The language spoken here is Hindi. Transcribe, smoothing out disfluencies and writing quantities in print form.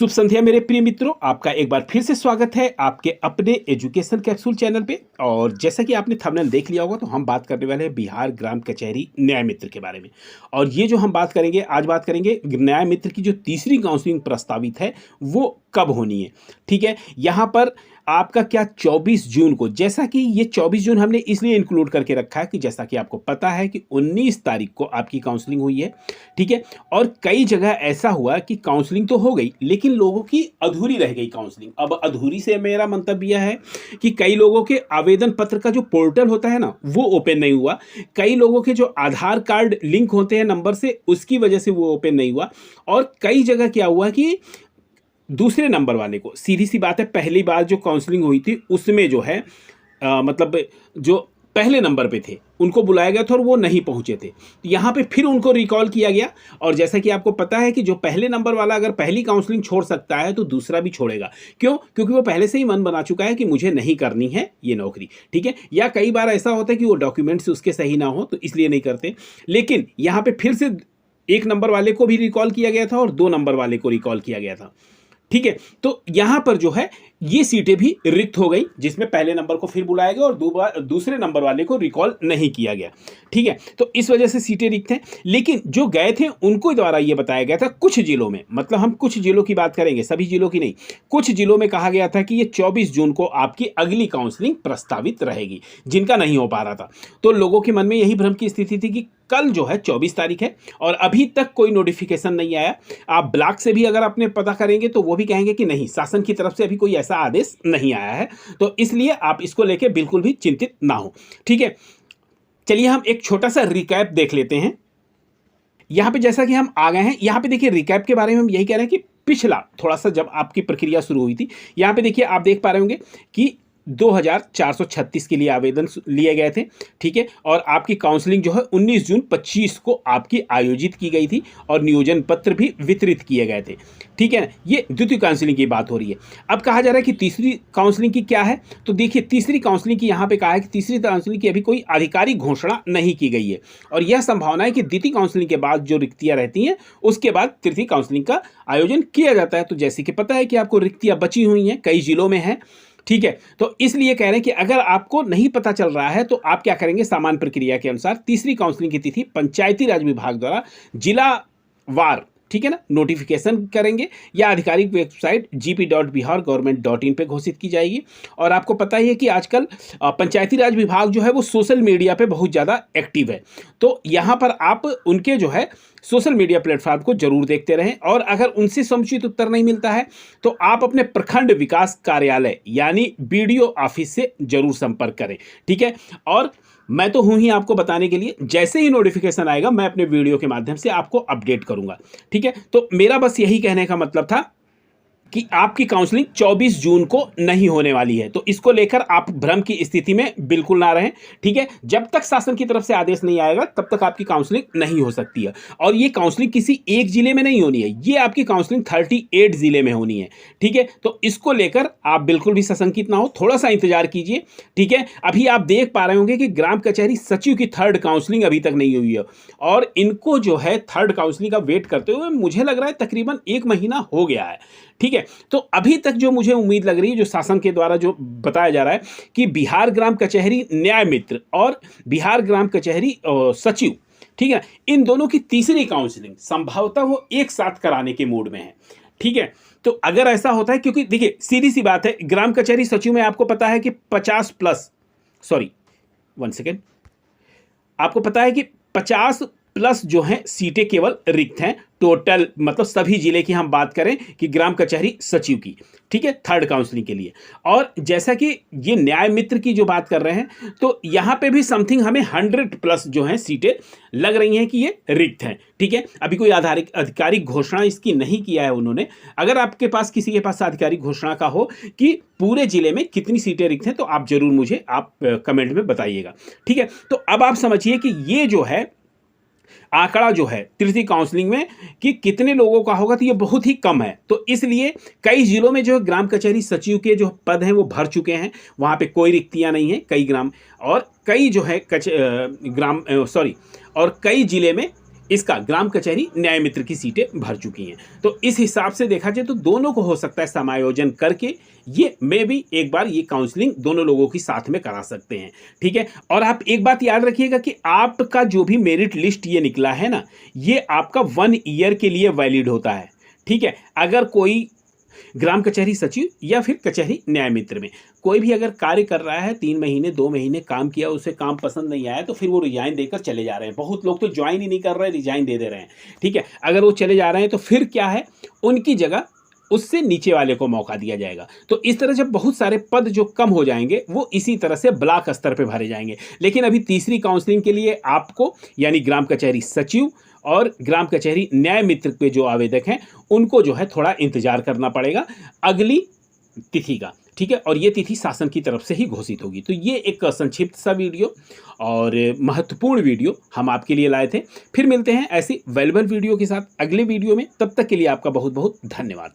शुभ संध्या मेरे प्रिय मित्रों, आपका एक बार फिर से स्वागत है आपके अपने एजुकेशन कैप्सूल चैनल पे। और जैसा कि आपने थंबनेल देख लिया होगा, तो हम बात करने वाले हैं बिहार ग्राम कचहरी न्याय मित्र के बारे में। और ये जो हम बात करेंगे, आज बात करेंगे न्याय मित्र की जो तीसरी काउंसलिंग प्रस्तावित है वो कब होनी है। ठीक है, यहाँ पर आपका क्या 24 जून को, जैसा कि ये 24 जून हमने इसलिए इंक्लूड करके रखा है कि जैसा कि आपको पता है कि 19 तारीख को आपकी काउंसलिंग हुई है। ठीक है, और कई जगह ऐसा हुआ कि काउंसलिंग तो हो गई लेकिन लोगों की अधूरी रह गई काउंसलिंग। अब अधूरी से मेरा मंतव्य यह है कि कई लोगों के आवेदन पत्र का जो पोर्टल होता है ना, वो ओपन नहीं हुआ। कई लोगों के जो आधार कार्ड लिंक होते हैं नंबर से, उसकी वजह से वो ओपन नहीं हुआ। और कई जगह क्या हुआ कि दूसरे नंबर वाले को, सीधी सी बात है, पहली बार जो काउंसलिंग हुई थी उसमें जो है मतलब जो पहले नंबर पे थे उनको बुलाया गया था और वो नहीं पहुंचे थे, तो यहाँ पे फिर उनको रिकॉल किया गया। और जैसा कि आपको पता है कि जो पहले नंबर वाला अगर पहली काउंसलिंग छोड़ सकता है तो दूसरा भी छोड़ेगा। क्यों? क्योंकि वो पहले से ही मन बना चुका है कि मुझे नहीं करनी है ये नौकरी। ठीक है, या कई बार ऐसा होता है कि वो डॉक्यूमेंट्स उसके सही ना हो तो इसलिए नहीं करते। लेकिन यहाँ पे फिर से एक नंबर वाले को भी रिकॉल किया गया था और 2 नंबर वाले को रिकॉल किया गया था। ठीक है, तो यहां पर जो है ये सीटें भी रिक्त हो गई, जिसमें पहले नंबर को फिर बुलाया गया और दूसरे नंबर वाले को रिकॉल नहीं किया गया। ठीक है, तो इस वजह से सीटें रिक्त हैं। लेकिन जो गए थे उनको द्वारा ये बताया गया था कुछ जिलों में, मतलब हम कुछ जिलों की बात करेंगे, सभी जिलों की नहीं, कुछ जिलों में कहा गया था कि ये 24 जून को आपकी अगली काउंसलिंग प्रस्तावित रहेगी, जिनका नहीं हो पा रहा था। तो लोगों के मन में यही भ्रम की स्थिति थी कि कल जो है 24 तारीख है और अभी तक कोई नोटिफिकेशन नहीं आया। आप ब्लॉक से भी अगर आपने पता करेंगे तो वो भी कहेंगे कि नहीं, शासन की तरफ से अभी कोई ऐसा आदेश नहीं आया है। तो इसलिए आप इसको लेके बिल्कुल भी चिंतित ना हो। ठीक है, चलिए हम एक छोटा सा रिकैप देख लेते हैं। यहां पे जैसा कि हम आ गए हैं, यहां पे देखिए रिकैप के बारे में हम यही कह रहे हैं कि पिछला थोड़ा सा जब आपकी प्रक्रिया शुरू हुई थी, यहां पे देखिए आप देख पा रहे होंगे कि 2436 के लिए आवेदन लिए गए थे। ठीक है, और आपकी काउंसलिंग जो है 19 जून 25 को आपकी आयोजित की गई थी और नियोजन पत्र भी वितरित किए गए थे। ठीक है, ये द्वितीय काउंसलिंग की बात हो रही है। अब कहा जा रहा है कि तीसरी काउंसलिंग की क्या है, तो देखिए तीसरी काउंसलिंग की यहाँ पे कहा है कि तीसरी काउंसलिंग की अभी कोई आधिकारिक घोषणा नहीं की गई है और यह संभावना है कि द्वितीय काउंसलिंग के बाद जो रिक्तियां रहती हैं उसके बाद तृतीय काउंसलिंग का आयोजन किया जाता है। तो जैसे कि पता है कि आपको रिक्तियां बची हुई हैं, कई जिलों में है। ठीक है, तो इसलिए कह रहे हैं कि अगर आपको नहीं पता चल रहा है तो आप क्या करेंगे, सामान्य प्रक्रिया के अनुसार तीसरी काउंसलिंग की तिथि पंचायती राज विभाग द्वारा जिला वार, ठीक है ना, नोटिफिकेशन करेंगे या आधिकारिक वेबसाइट gp.bihar.government.in पे घोषित की जाएगी। और आपको पता ही है कि आजकल पंचायती राज विभाग जो है वो सोशल मीडिया पे बहुत ज़्यादा एक्टिव है, तो यहाँ पर आप उनके जो है सोशल मीडिया प्लेटफॉर्म को जरूर देखते रहें। और अगर उनसे समुचित उत्तर नहीं मिलता है तो आप अपने प्रखंड विकास कार्यालय यानी BDO ऑफिस से जरूर संपर्क करें। ठीक है, और मैं तो हूं ही आपको बताने के लिए, जैसे ही नोटिफिकेशन आएगा मैं अपने वीडियो के माध्यम से आपको अपडेट करूंगा। ठीक है, तो मेरा बस यही कहने का मतलब था कि आपकी काउंसलिंग 24 जून को नहीं होने वाली है, तो इसको लेकर आप भ्रम की स्थिति में बिल्कुल ना रहें। ठीक है, जब तक शासन की तरफ से आदेश नहीं आएगा तब तक आपकी काउंसलिंग नहीं हो सकती है। और ये काउंसलिंग किसी एक जिले में नहीं होनी है, ये आपकी काउंसलिंग 38 जिले में होनी है। ठीक है, तो इसको लेकर आप बिल्कुल भी सशंकित ना हो, थोड़ा सा इंतजार कीजिए। ठीक है, अभी आप देख पा रहे होंगे कि ग्राम कचहरी सचिव की 3rd काउंसलिंग अभी तक नहीं हुई है और इनको जो है 3rd काउंसलिंग का वेट करते हुए मुझे लग रहा है तकरीबन 1 महीना हो गया है। ठीक है, तो अभी तक जो मुझे उम्मीद लग रही है, जो शासन के द्वारा जो बताया जा रहा है कि बिहार ग्राम कचहरी न्याय मित्र और बिहार ग्राम कचहरी सचिव, ठीक है, इन दोनों की तीसरी काउंसलिंग संभवतः वो एक साथ कराने के मूड में है। ठीक है, तो अगर ऐसा होता है, क्योंकि देखिए सीधी सी बात है, ग्राम कचहरी सचिव में आपको पता है कि 50 प्लस, सॉरी 1 सेकेंड, आपको पता है कि 50 प्लस जो हैं सीटें केवल रिक्त हैं टोटल, मतलब सभी जिले की हम बात करें कि ग्राम कचहरी सचिव की। ठीक है, 3rd काउंसलिंग के लिए। और जैसा कि ये न्याय मित्र की जो बात कर रहे हैं, तो यहां पे भी समथिंग हमें 100 प्लस जो हैं सीटें लग रही हैं कि ये रिक्त हैं। ठीक है, अभी कोई आधिकारिक घोषणा इसकी नहीं किया है उन्होंने। अगर आपके पास किसी के पास आधिकारिक घोषणा का हो कि पूरे जिले में कितनी सीटें रिक्त हैं तो आप जरूर मुझे आप कमेंट में बताइएगा। ठीक है, तो अब आप समझिए कि ये जो है आंकड़ा जो है तृतीय काउंसलिंग में कि कितने लोगों का होगा, तो ये बहुत ही कम है। तो इसलिए कई जिलों में जो ग्राम कचहरी सचिव के जो पद हैं वो भर चुके हैं, वहां पे कोई रिक्तियां नहीं है कई ग्राम, और कई जो है और कई जिले में इसका ग्राम कचहरी न्याय मित्र की सीटें भर चुकी हैं। तो इस हिसाब से देखा जाए तो दोनों को हो सकता है समायोजन करके ये मे भी एक बार ये काउंसलिंग दोनों लोगों की साथ में करा सकते हैं। ठीक है, और आप एक बात याद रखिएगा कि आपका जो भी मेरिट लिस्ट ये निकला है ना, ये आपका 1 ईयर के लिए वैलिड होता है। ठीक है, अगर कोई ग्राम कचहरी सचिव या फिर कचहरी न्याय मित्र में कोई भी अगर कार्य कर रहा है, 3 महीने 2 महीने काम किया, उसे काम पसंद नहीं आया, तो फिर वो रिजाइन देकर चले जा रहे हैं। बहुत लोग तो ज्वाइन ही नहीं कर रहे, रिजाइन दे रहे हैं। ठीक है, अगर वो चले जा रहे हैं तो फिर क्या है, उनकी जगह उससे नीचे वाले को मौका दिया जाएगा। तो इस तरह जब बहुत सारे पद जो कम हो जाएंगे वो इसी तरह से ब्लॉक स्तर पे भरे जाएंगे। लेकिन अभी तीसरी काउंसलिंग के लिए आपको यानी ग्राम कचहरी सचिव और ग्राम कचहरी न्याय मित्र के जो आवेदक हैं उनको जो है थोड़ा इंतजार करना पड़ेगा अगली तिथि का। ठीक है, और ये तिथि शासन की तरफ से ही घोषित होगी। तो ये एक संक्षिप्त सा वीडियो और महत्वपूर्ण वीडियो हम आपके लिए लाए थे। फिर मिलते हैं ऐसी वैल्युएबल वीडियो के साथ अगले वीडियो में। तब तक के लिए आपका बहुत बहुत धन्यवाद।